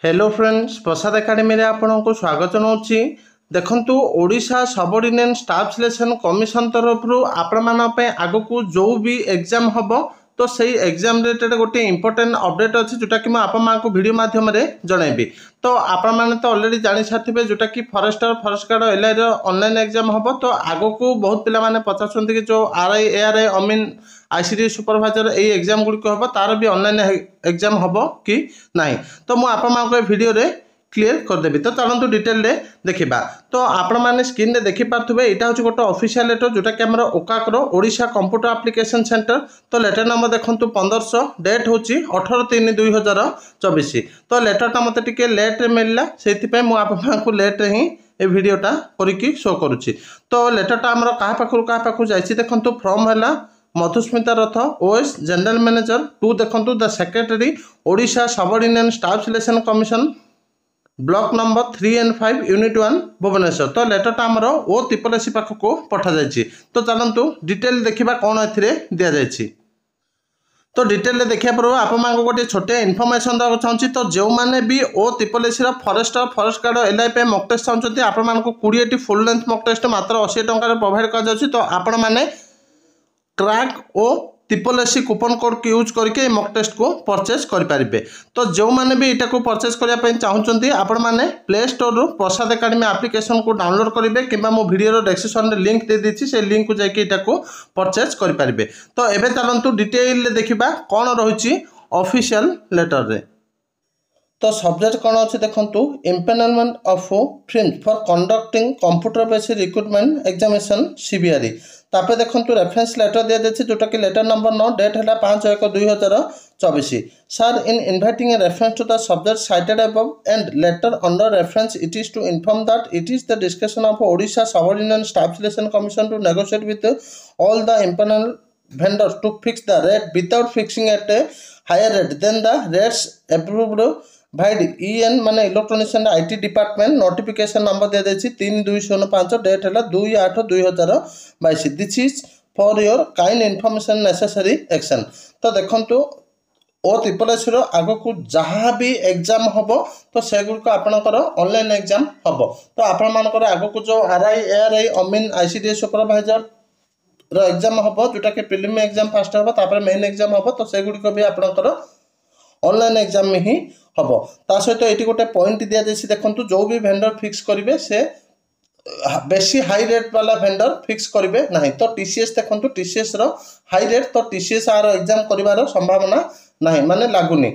Hello friends, प्रसाद academy रे आपको स्वागत जनाऊँगी। देखंतु Odisha subordinate staff selection commission तरफ आपण आग को जो भी एग्जाम हम तो सही एग्जाम रिलेटेड गोटे इंपोर्टेंट अपडेट अच्छी जोटा कि मुझे वीडियो माध्यम जनइबी। तो आपण मैंने तो ऑलरेडी जानी सारे जोटा कि forester forest guard LI online exam हम। तो आग को बहुत पिला पचार कि जो आरआई एआरआई अमीन आईसीडी सुपरवाइजर यही एग्जाम गुड़िक हम तार भी ऑनलाइन एग्जाम हम कि नहीं। तो मुझे वीडियो रे क्लीयर करदेवी। तो चलते डिटेल रे देखा। तो आपण मैंने स्क्रीन रे देखी पारे यहाँ हूँ गोटे ऑफिशियल लेटर जोटा कि आम ओकाकर ओडिशा कंप्यूटर एप्लिकेशन सेंटर। तो लेटर नंबर देखो 1500 डेट हूँ 18/3/2024। तो लेटरटा मत टे लेट्रे मिलला से आपको लेट्रे ही ए वीडियोटा करके शो करुच्ची। तो लेटरटा आम क्या पाखु जाइए देखो फ्रॉम है Madhusmita Rath OS general manager to देखो the secretary Odisha subordinate staff selection commission block number 3 and 5 unit 1 Bhubaneswar. तो लेटरटा आमर ओ त्रिपलेसी पाख को पठा जाइए। तो चलतु डिटेल देखा कौन ए दि जाइए। तो डिटेल देखा पूर्व आप गोटे छोटे इनफर्मेशन देवा चाहूँगी। तो जो मैंने भी ओ त्रिपलेसी फॉरेस्टर फॉरेस्ट गार्ड एलआई मॉक टेस्ट चाहते आपको 20टी फुल लेंथ मॉक टेस्ट मात्र 80 टंकार प्रोवाइड कर। तो आपण मैंने ट्रैक और त्रिपलेसी कूपन कोड को यूज करके मॉक टेस्ट को परचेज करें। तो जो मैंने भी यहाँ को परचेज करने चाहते आपण मैंने प्ले स्टोर रु प्रसाद एकेडमी एप्लिकेशन को डाउनलोड करेंगे कि वीडियो डिस्क्रिप्शन में लिंक दे दी से लिंक को जाकि परचेज करें। तो एवं चलतु डिटेल देखा कौन रही ऑफिशियल लेटर रे। तो सब्जेक्ट कौन अच्छे देखो इम्पेनलमेंट of fees for conducting computer based recruitment examination CBRE. तापर देखो रेफरेंस लेटर दिया जाए जोटा कि लेटर नंबर 9 डेट है 5/1/2024। Sir in inviting a reference to the subject cited above and letter under reference it is to inform that it is the discussion of Odisha subordinate staff selection commission to negotiate with all the empanel vendors to fix the rate without fixing at a higher rate than the rates approved by EN माने electronics and IT department. Notification number दिया जाए 3/2/05 date है 2/8/2022। This is for your kind information necessary action. तो देखो ओ त्रिपलेसी आग को जहाँ भी एग्जाम हम तो सेगुड़िक आपणकर ऑनलाइन एग्जाम हम। तो आपण आग को जो आरआई एआरआई अमीन आईसीडी सुपरवाइजर एग्जाम हम जोटा कि प्रिलिमिनरी एग्जाम फास्ट हम तापर मेन एग्जाम हम। तो सेगुड़िक भी आपणकर ऑनलाइन एग्जाम में ही हम। ता सहित ये गोटे पॉइंट दि जाए देखो जो भी वेंडर फिक्स करेंगे से बेसी हाई रेट वाला वेंडर फिक्स करेंगे ना। तो टीसीएस देखो टीसीएस हाई रेट तो टीसीएस आर एग्जाम कर संभावना ना माने लगुनि।